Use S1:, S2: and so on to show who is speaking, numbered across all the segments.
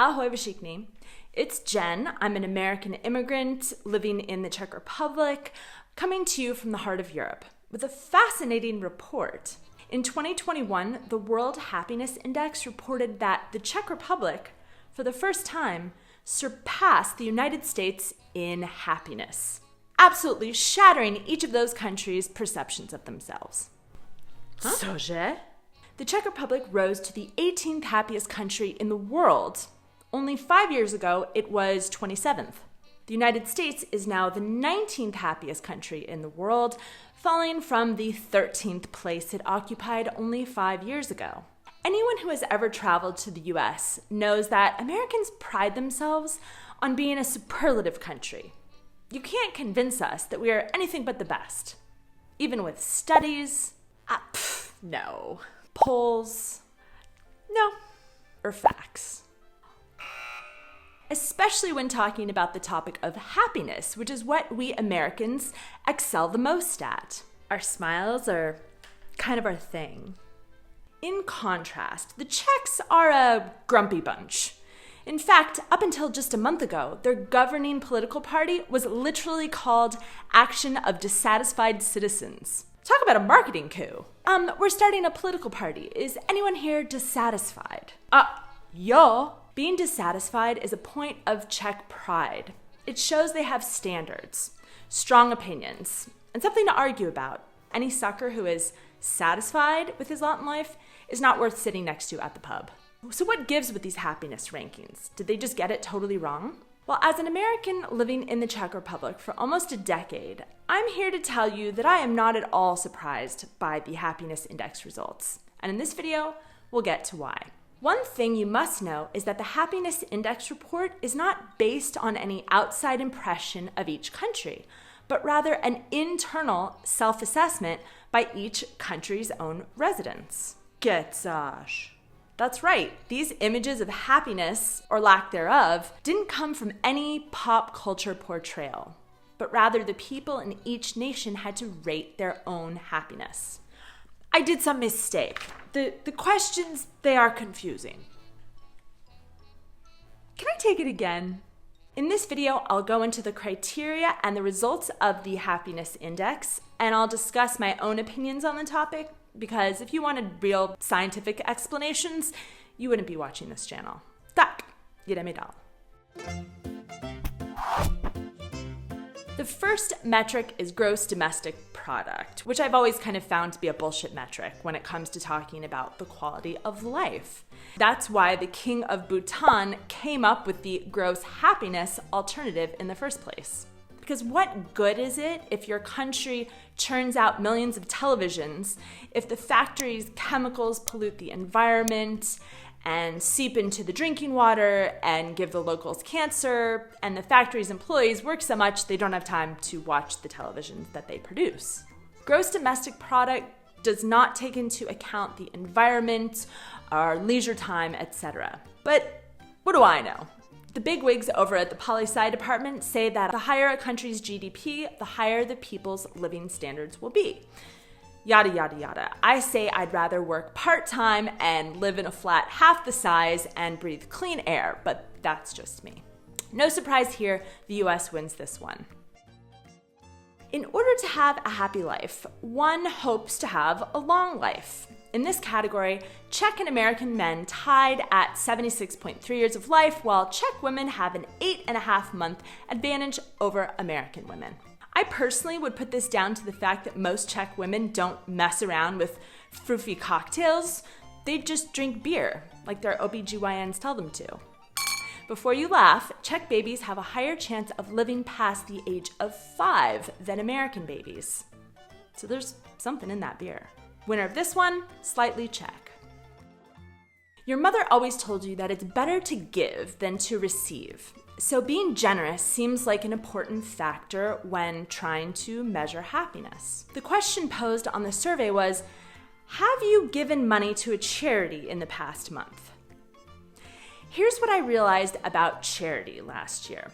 S1: Ahoj všichni. It's Jen. I'm an American immigrant living in the Czech Republic, coming to you from the heart of Europe with a fascinating report. In 2021, the World Happiness Index reported that the Czech Republic, for the first time, surpassed the United States in happiness, absolutely shattering each of those countries' perceptions of themselves. Cože? The Czech Republic rose to the 18th happiest country in the world. Only 5 years ago, it was 27th. The United States is now the 19th happiest country in the world, falling from the 13th place it occupied only 5 years ago. Anyone who has ever traveled to the US knows that Americans pride themselves on being a superlative country. You can't convince us that we are anything but the best. Even with studies, no. Polls, no. Or facts. Especially when talking about the topic of happiness, which is what we Americans excel the most at. Our smiles are kind of our thing. In contrast, the Czechs are a grumpy bunch. In fact, up until just a month ago, their governing political party was literally called Action of Dissatisfied Citizens. Talk about a marketing coup. We're starting a political party. Is anyone here dissatisfied? Yeah. Being dissatisfied is a point of Czech pride. It shows they have standards, strong opinions, and something to argue about. Any sucker who is satisfied with his lot in life is not worth sitting next to at the pub. So what gives with these happiness rankings? Did they just get it totally wrong? Well, as an American living in the Czech Republic for almost a decade, I'm here to tell you that I am not at all surprised by the happiness index results. And in this video, we'll get to why. One thing you must know is that the happiness index report is not based on any outside impression of each country, but rather an internal self-assessment by each country's own residents. CZECH. That's right, these images of happiness, or lack thereof, didn't come from any pop culture portrayal, but rather the people in each nation had to rate their own happiness. I did some mistake. The questions, they are confusing. Can I take it again? In this video, I'll go into the criteria and the results of the happiness index, and I'll discuss my own opinions on the topic, because if you wanted real scientific explanations, you wouldn't be watching this channel. Tak, jedeme dál. The first metric is gross domestic product, which I've always kind of found to be a bullshit metric when it comes to talking about the quality of life. That's why the King of Bhutan came up with the gross happiness alternative in the first place. Because what good is it if your country churns out millions of televisions, if the factory's chemicals pollute the environment and seep into the drinking water and give the locals cancer, and the factory's employees work so much they don't have time to watch the televisions that they produce? Gross domestic product does not take into account the environment, our leisure time, etc. But what do I know? The bigwigs over at the poli-sci department say that the higher a country's GDP, the higher the people's living standards will be. Yada, yada, yada. I say I'd rather work part-time and live in a flat half the size and breathe clean air, but that's just me. No surprise here, the US wins this one. In order to have a happy life, one hopes to have a long life. In this category, Czech and American men tied at 76.3 years of life, while Czech women have an 8.5-month advantage over American women. I personally would put this down to the fact that most Czech women don't mess around with froofy cocktails. They just drink beer, like their OBGYNs tell them to. Before you laugh, Czech babies have a higher chance of living past the age of 5 than American babies. So there's something in that beer. Winner of this one, slightly Czech. Your mother always told you that it's better to give than to receive. So being generous seems like an important factor when trying to measure happiness. The question posed on the survey was, have you given money to a charity in the past month? Here's what I realized about charity last year.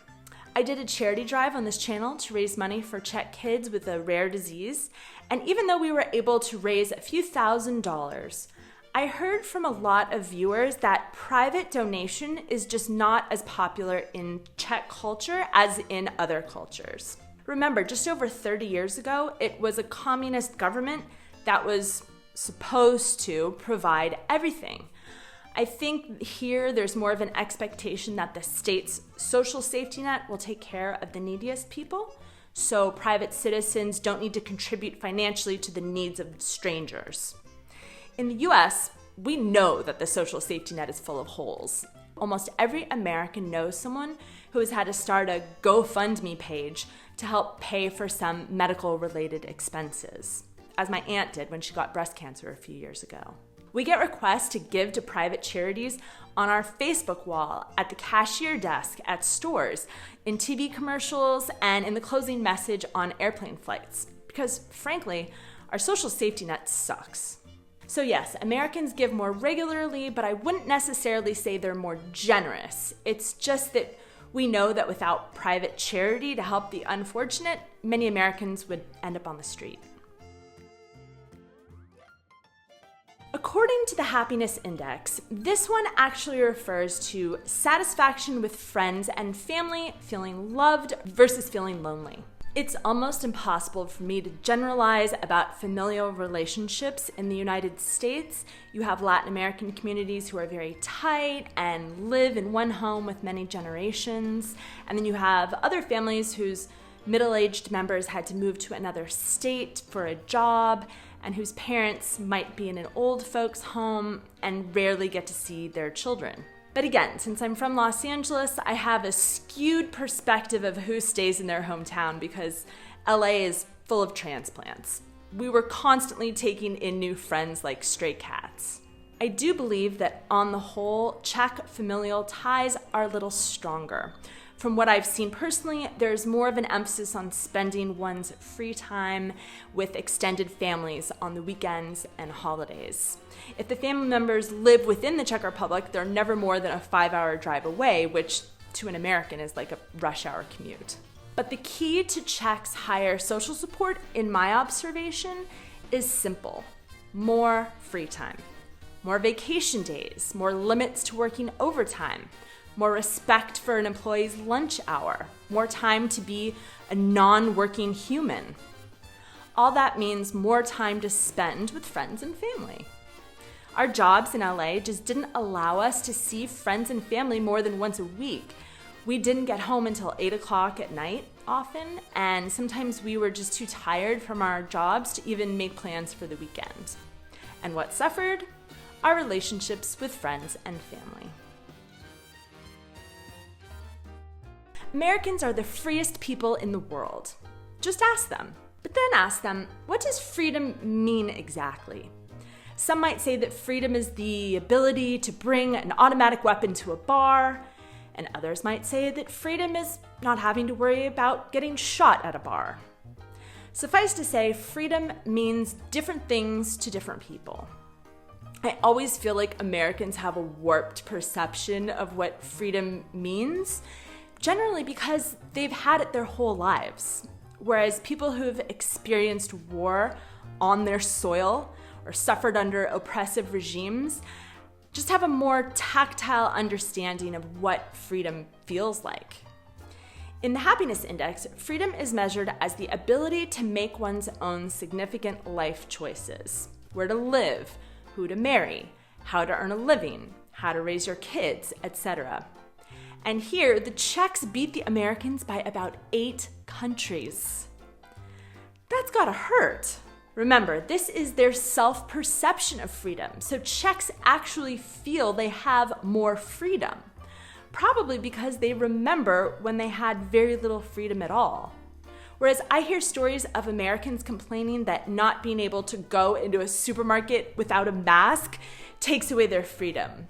S1: I did a charity drive on this channel to raise money for Czech kids with a rare disease, and even though we were able to raise a few $1,000s, I heard from a lot of viewers that private donation is just not as popular in Czech culture as in other cultures. Remember, just over 30 years ago, it was a communist government that was supposed to provide everything. I think here there's more of an expectation that the state's social safety net will take care of the neediest people, so private citizens don't need to contribute financially to the needs of strangers. In the US, we know that the social safety net is full of holes. Almost every American knows someone who has had to start a GoFundMe page to help pay for some medical-related expenses, as my aunt did when she got breast cancer a few years ago. We get requests to give to private charities on our Facebook wall, at the cashier desk, at stores, in TV commercials, and in the closing message on airplane flights. Because, frankly, our social safety net sucks. So yes, Americans give more regularly, but I wouldn't necessarily say they're more generous. It's just that we know that without private charity to help the unfortunate, many Americans would end up on the street. According to the Happiness Index, this one actually refers to satisfaction with friends and family, feeling loved versus feeling lonely. It's almost impossible for me to generalize about familial relationships in the United States. You have Latin American communities who are very tight and live in one home with many generations. And then you have other families whose middle-aged members had to move to another state for a job and whose parents might be in an old folks' home and rarely get to see their children. But again, since I'm from Los Angeles, I have a skewed perspective of who stays in their hometown because LA is full of transplants. We were constantly taking in new friends like stray cats. I do believe that on the whole, Czech familial ties are a little stronger. From what I've seen personally, there's more of an emphasis on spending one's free time with extended families on the weekends and holidays. If the family members live within the Czech Republic, they're never more than a 5-hour drive away, which to an American is like a rush hour commute. But the key to Czechs' higher social support, in my observation, is simple: more free time, more vacation days, more limits to working overtime, more respect for an employee's lunch hour, more time to be a non-working human. All that means more time to spend with friends and family. Our jobs in LA just didn't allow us to see friends and family more than once a week. We didn't get home until 8 o'clock at night often, and sometimes we were just too tired from our jobs to even make plans for the weekend. And what suffered? Our relationships with friends and family. Americans are the freest people in the world. Just ask them. But then ask them, what does freedom mean exactly? Some might say that freedom is the ability to bring an automatic weapon to a bar, and others might say that freedom is not having to worry about getting shot at a bar. Suffice to say, freedom means different things to different people. I always feel like Americans have a warped perception of what freedom means, generally because they've had it their whole lives. Whereas people who've experienced war on their soil or suffered under oppressive regimes just have a more tactile understanding of what freedom feels like. In the Happiness Index, freedom is measured as the ability to make one's own significant life choices: where to live, who to marry, how to earn a living, how to raise your kids, etc. And here, the Czechs beat the Americans by about 8 countries. That's gotta hurt. Remember, this is their self-perception of freedom, so Czechs actually feel they have more freedom, probably because they remember when they had very little freedom at all. Whereas I hear stories of Americans complaining that not being able to go into a supermarket without a mask takes away their freedom.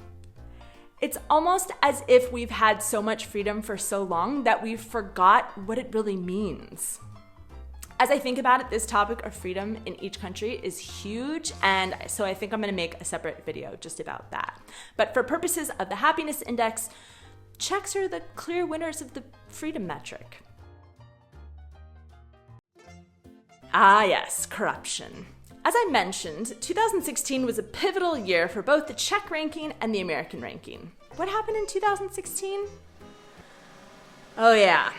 S1: It's almost as if we've had so much freedom for so long that we forgot what it really means. As I think about it, this topic of freedom in each country is huge, and so I think I'm going to make a separate video just about that. But for purposes of the Happiness Index, Czechs are the clear winners of the freedom metric. Ah yes, corruption. As I mentioned, 2016 was a pivotal year for both the Czech ranking and the American ranking. What happened in 2016? Oh yeah.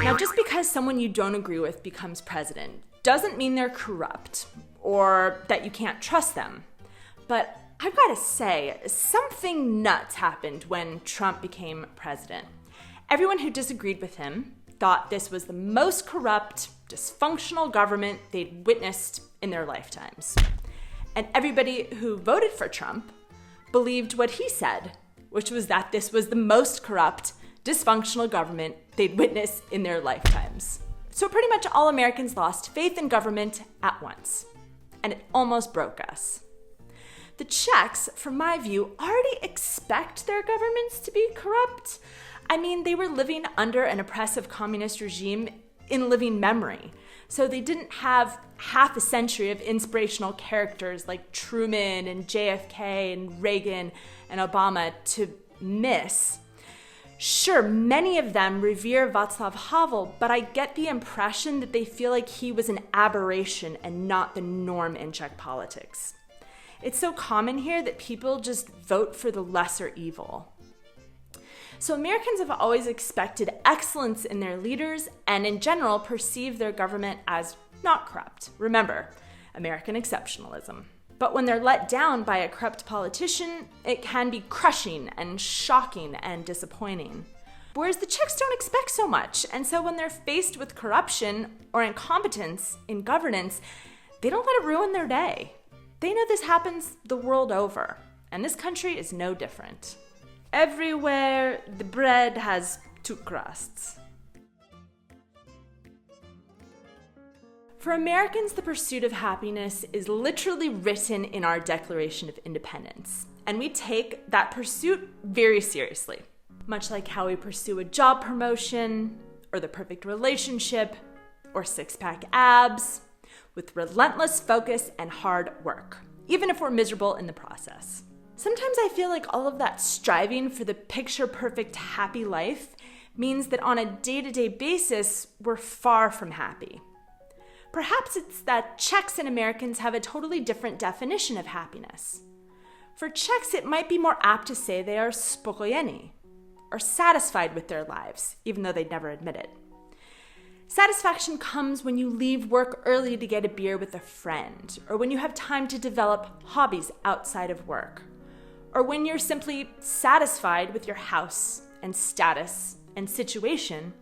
S1: Now, just because someone you don't agree with becomes president doesn't mean they're corrupt or that you can't trust them. But I've got to say, something nuts happened when Trump became president. Everyone who disagreed with him thought this was the most corrupt, dysfunctional government they'd witnessed in their lifetimes. And everybody who voted for Trump believed what he said, which was that this was the most corrupt, dysfunctional government they'd witnessed in their lifetimes. So pretty much all Americans lost faith in government at once. And it almost broke us. The Czechs, from my view, already expect their governments to be corrupt. I mean, they were living under an oppressive communist regime in living memory. So they didn't have half a century of inspirational characters like Truman and JFK and Reagan and Obama to miss. Sure, many of them revere Václav Havel, but I get the impression that they feel like he was an aberration and not the norm in Czech politics. It's so common here that people just vote for the lesser evil. So Americans have always expected excellence in their leaders and in general perceive their government as not corrupt. Remember, American exceptionalism. But when they're let down by a corrupt politician, it can be crushing and shocking and disappointing. Whereas the Czechs don't expect so much, and so when they're faced with corruption or incompetence in governance, they don't let it ruin their day. They know this happens the world over, and this country is no different. Everywhere the bread has two crusts. For Americans, the pursuit of happiness is literally written in our Declaration of Independence, and we take that pursuit very seriously, much like how we pursue a job promotion, or the perfect relationship, or six-pack abs, with relentless focus and hard work, even if we're miserable in the process. Sometimes I feel like all of that striving for the picture-perfect happy life means that on a day-to-day basis, we're far from happy. Perhaps it's that Czechs and Americans have a totally different definition of happiness. For Czechs, it might be more apt to say they are spokojeni, or satisfied with their lives, even though they'd never admit it. Satisfaction comes when you leave work early to get a beer with a friend, or when you have time to develop hobbies outside of work, or when you're simply satisfied with your house and status and situation,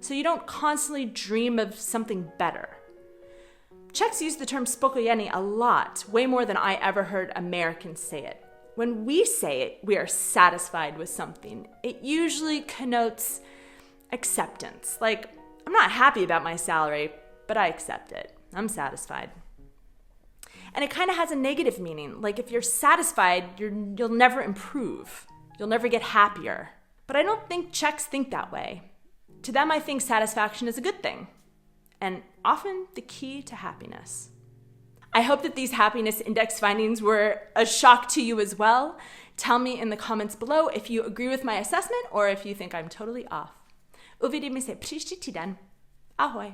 S1: so you don't constantly dream of something better. Czechs use the term spokojeni a lot, way more than I ever heard Americans say it. When we say it, we are satisfied with something. It usually connotes acceptance, like, I'm not happy about my salary, but I accept it. I'm satisfied. And it kind of has a negative meaning. Like if you're satisfied, you'll never improve. You'll never get happier. But I don't think Czechs think that way. To them, I think satisfaction is a good thing, and often the key to happiness. I hope that these happiness index findings were a shock to you as well. Tell me in the comments below if you agree with my assessment or if you think I'm totally off. Uvidíme se příští týden. Ahoj.